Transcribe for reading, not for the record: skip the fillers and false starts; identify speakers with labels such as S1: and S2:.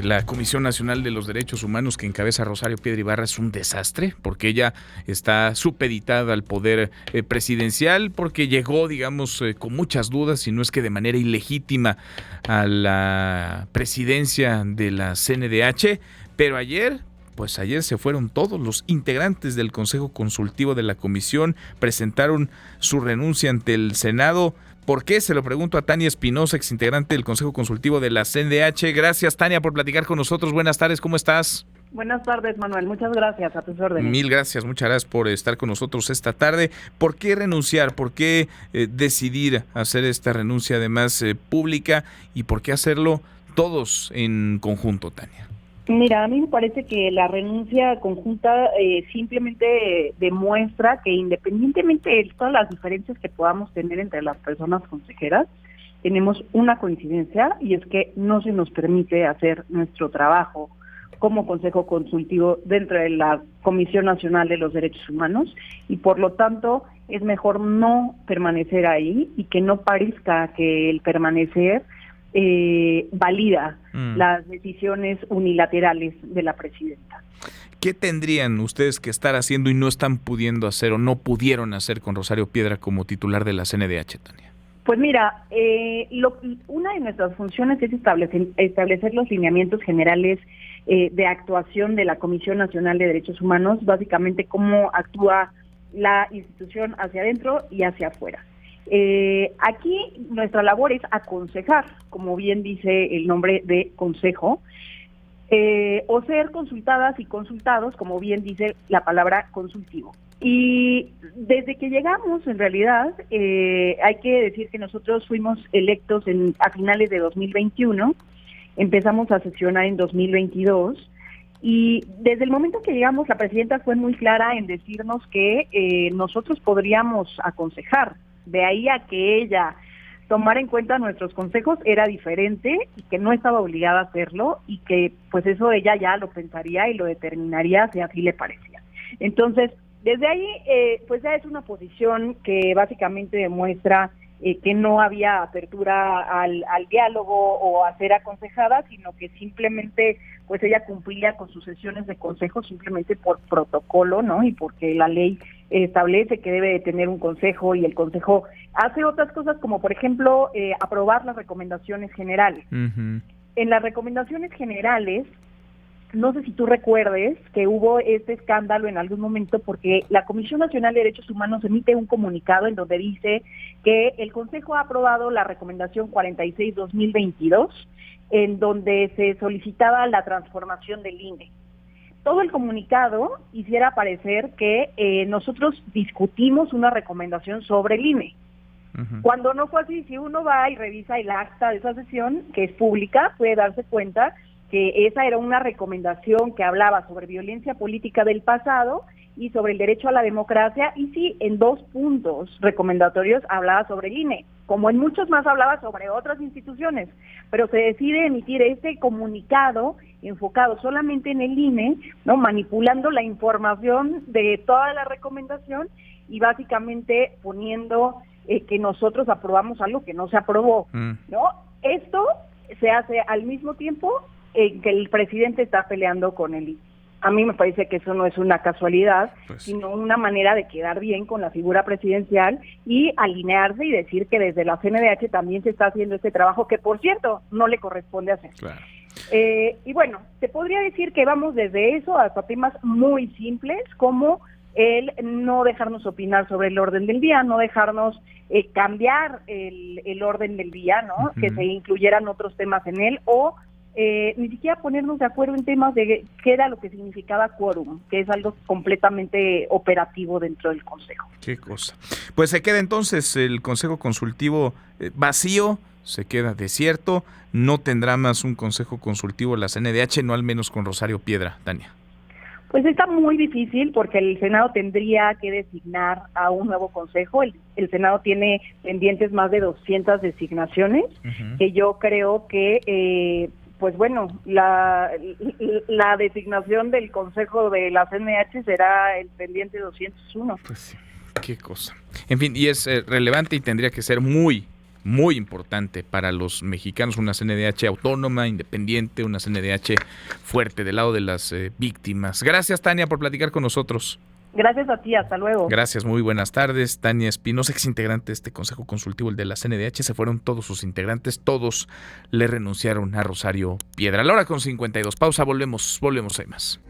S1: la Comisión Nacional de los Derechos Humanos que encabeza Rosario Piedra Ibarra es un desastre, porque ella está supeditada al poder presidencial, porque llegó, digamos, con muchas dudas, y no es que de manera ilegítima, a la presidencia de la CNDH, pero ayer se fueron todos los integrantes del Consejo Consultivo de la Comisión, presentaron su renuncia ante el Senado. ¿Por qué? Se lo pregunto a Tania Espinosa, exintegrante del Consejo Consultivo de la CNDH. Gracias, Tania, por platicar con nosotros. Buenas tardes, ¿cómo estás?
S2: Buenas tardes, Manuel. Muchas gracias, a tus órdenes.
S1: Mil gracias, muchas gracias por estar con nosotros esta tarde. ¿Por qué renunciar? ¿Por qué decidir hacer esta renuncia además pública? ¿Y por qué hacerlo todos en conjunto, Tania?
S2: Mira, a mí me parece que la renuncia conjunta simplemente demuestra que independientemente de todas las diferencias que podamos tener entre las personas consejeras, tenemos una coincidencia, y es que no se nos permite hacer nuestro trabajo como Consejo Consultivo dentro de la Comisión Nacional de los Derechos Humanos, y por lo tanto es mejor no permanecer ahí y que no parezca que el permanecer valida las decisiones unilaterales de la presidenta.
S1: ¿Qué tendrían ustedes que estar haciendo y no están pudiendo hacer o no pudieron hacer con Rosario Piedra como titular de la CNDH, Tania?
S2: Pues mira, una de nuestras funciones es establecer los lineamientos generales de actuación de la Comisión Nacional de Derechos Humanos, básicamente cómo actúa la institución hacia adentro y hacia afuera. Aquí nuestra labor es aconsejar, como bien dice el nombre de consejo, o ser consultadas y consultados, como bien dice la palabra consultivo. Y desde que llegamos, en realidad, hay que decir que nosotros fuimos electos a finales de 2021, empezamos a sesionar en 2022, y desde el momento que llegamos, la presidenta fue muy clara en decirnos que nosotros podríamos aconsejar. De ahí a que ella tomara en cuenta nuestros consejos era diferente, y que no estaba obligada a hacerlo, y que pues eso ella ya lo pensaría y lo determinaría si así le parecía. Entonces, desde ahí pues ya es una posición que básicamente demuestra que no había apertura al diálogo o a ser aconsejada, sino que simplemente pues ella cumplía con sus sesiones de consejo simplemente por protocolo, ¿no? Y porque la ley establece que debe de tener un consejo, y el consejo hace otras cosas como, por ejemplo, aprobar las recomendaciones generales.
S1: Uh-huh.
S2: En las recomendaciones generales, no sé si tú recuerdes que hubo este escándalo en algún momento porque la Comisión Nacional de Derechos Humanos emite un comunicado en donde dice que el Consejo ha aprobado la recomendación 46-2022, en donde se solicitaba la transformación del INE. Todo el comunicado hiciera parecer que nosotros discutimos una recomendación sobre el INE. Uh-huh. Cuando no fue así, si uno va y revisa el acta de esa sesión, que es pública, puede darse cuenta que esa era una recomendación que hablaba sobre violencia política del pasado y sobre el derecho a la democracia, y sí, en 2 puntos recomendatorios hablaba sobre el INE, como en muchos más hablaba sobre otras instituciones, pero se decide emitir este comunicado enfocado solamente en el INE, ¿no? Manipulando la información de toda la recomendación y básicamente poniendo que nosotros aprobamos algo que no se aprobó, ¿no? Esto se hace al mismo tiempo que el presidente está peleando con el INE. A mí me parece que eso no es una casualidad, pues, sino una manera de quedar bien con la figura presidencial y alinearse y decir que desde la CNDH también se está haciendo este trabajo que, por cierto, no le corresponde hacer.
S1: Claro.
S2: Y bueno, te podría decir que vamos desde eso hasta temas muy simples como el no dejarnos opinar sobre el orden del día, no dejarnos cambiar el orden del día, ¿no? Uh-huh. Que se incluyeran otros temas en él, o ni siquiera ponernos de acuerdo en temas de qué era lo que significaba quórum, que es algo completamente operativo dentro del Consejo.
S1: Qué cosa. Pues se queda entonces el Consejo Consultivo vacío, se queda desierto, no tendrá más un Consejo Consultivo la CNDH, no al menos con Rosario Piedra, Tania.
S2: Pues está muy difícil porque el Senado tendría que designar a un nuevo consejo. El Senado tiene pendientes más de 200 designaciones, uh-huh, que yo creo que pues bueno, la designación del Consejo de la CNDH será el pendiente 201.
S1: Pues sí, qué cosa. En fin, y es relevante y tendría que ser muy muy importante para los mexicanos, una CNDH autónoma, independiente, una CNDH fuerte del lado de las víctimas. Gracias, Tania, por platicar con nosotros.
S2: Gracias a ti, hasta luego.
S1: Gracias, muy buenas tardes. Tania Espinosa, exintegrante de este Consejo Consultivo, el de la CNDH, se fueron todos sus integrantes, todos le renunciaron a Rosario Piedra. A la hora con 52, pausa, volvemos, hay más.